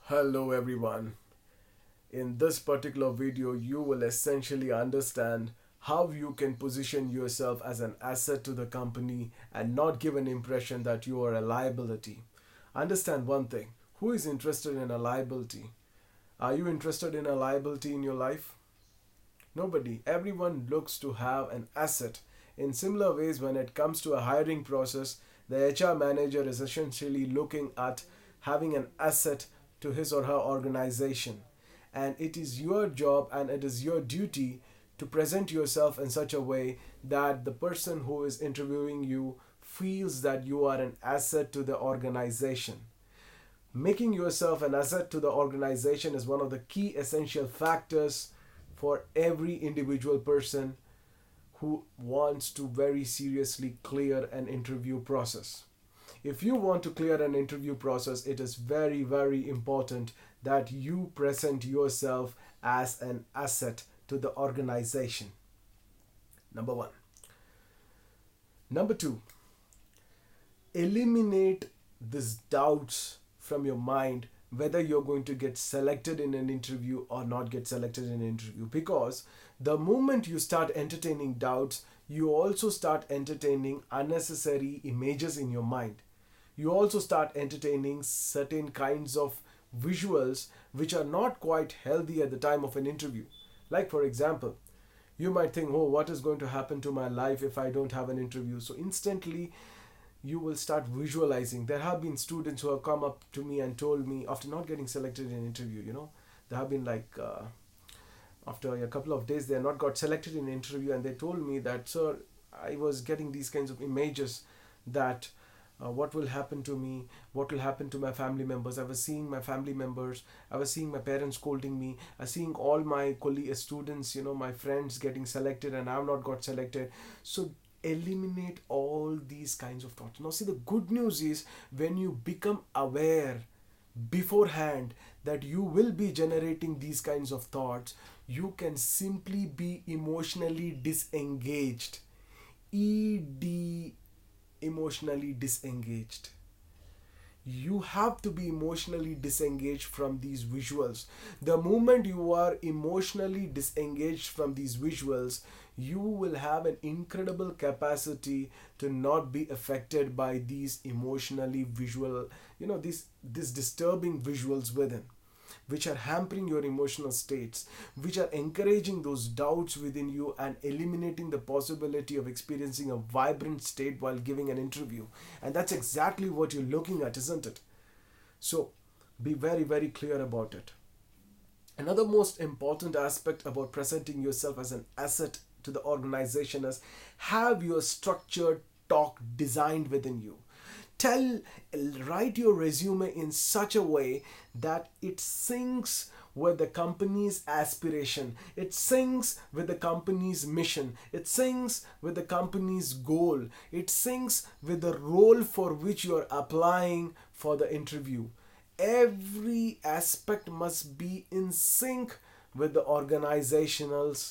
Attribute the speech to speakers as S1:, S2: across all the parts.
S1: Hello everyone. In this particular video, you will essentially understand how you can position yourself as an asset to the company and not give an impression that you are a liability. Understand one thing. Who is interested in a liability? Are you interested in a liability in your life? Nobody. Everyone looks to have an asset. In similar ways, when it comes to a hiring process, the HR manager is essentially looking at having an asset to his or her organization. And it is your job and it is your duty to present yourself in such a way that the person who is interviewing you feels that you are an asset to the organization. Making yourself an asset to the organization is one of the key essential factors for every individual person who wants to very seriously clear an interview process. If you want to clear an interview process, it is very, very important that you present yourself as an asset to the organization. Number one. Number two, eliminate these doubts from your mind whether you're going to get selected in an interview or not get selected in an interview, because the moment you start entertaining doubts, you also start entertaining unnecessary images in your mind. You also start entertaining certain kinds of visuals which are not quite healthy at the time of an interview. Like, for example, you might think, oh, what is going to happen to my life if I don't have an interview? So instantly you will start visualizing. There have been students who have come up to me and told me after not getting selected in an interview, they have been like, after a couple of days, they are not got selected in an interview, and they told me that, sir, I was getting these kinds of images that what will happen to me, what will happen to my family members. I was seeing my family members, I was seeing my parents scolding me, I was seeing all my colleague students, my friends getting selected and I've not got selected. So eliminate all these kinds of thoughts. Now see, the good news is when you become aware beforehand that you will be generating these kinds of thoughts, you can simply be emotionally disengaged. ED, emotionally disengaged. You have to be emotionally disengaged from these visuals. The moment you are emotionally disengaged from these visuals, you will have an incredible capacity to not be affected by these emotionally visual, these disturbing visuals within, which are hampering your emotional states, which are encouraging those doubts within you and eliminating the possibility of experiencing a vibrant state while giving an interview. And that's exactly what you're looking at, isn't it? So be very, very clear about it. Another most important aspect about presenting yourself as an asset to the organization is have your structured talk designed within you. Write your resume in such a way that it syncs with the company's aspiration, it syncs with the company's mission, it syncs with the company's goal, it syncs with the role for which you are applying for the interview. Every aspect must be in sync with the organizational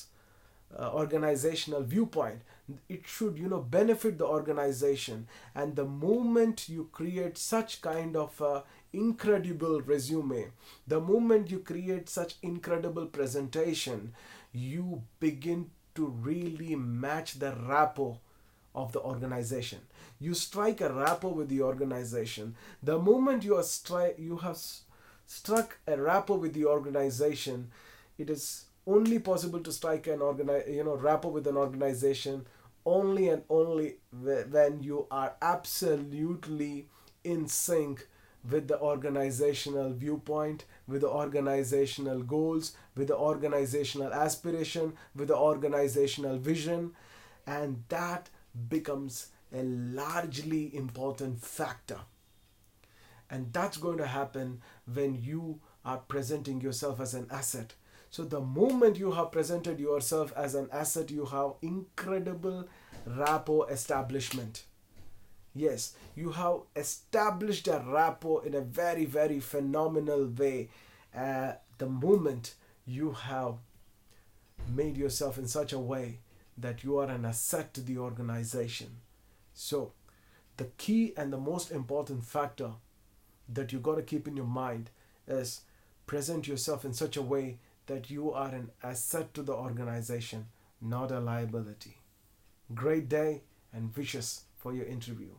S1: viewpoint. It should benefit the organization. And the moment you create such kind of incredible resume, the moment you create such incredible presentation, you begin to really match the rapport of the organization. You strike a rapport with the organization. The moment you have struck a rapport with the organization, it is only possible to strike an rapport with an organization only and only when you are absolutely in sync with the organizational viewpoint, with the organizational goals, with the organizational aspiration, with the organizational vision, and that becomes a largely important factor. And that's going to happen when you are presenting yourself as an asset. So the moment you have presented yourself as an asset, you have incredible rapport establishment. Yes, you have established a rapport in a very, very phenomenal way. The moment you have made yourself in such a way that you are an asset to the organization. So the key and the most important factor that you got to keep in your mind is present yourself in such a way that you are an asset to the organization, not a liability. Great day and wishes for your interview.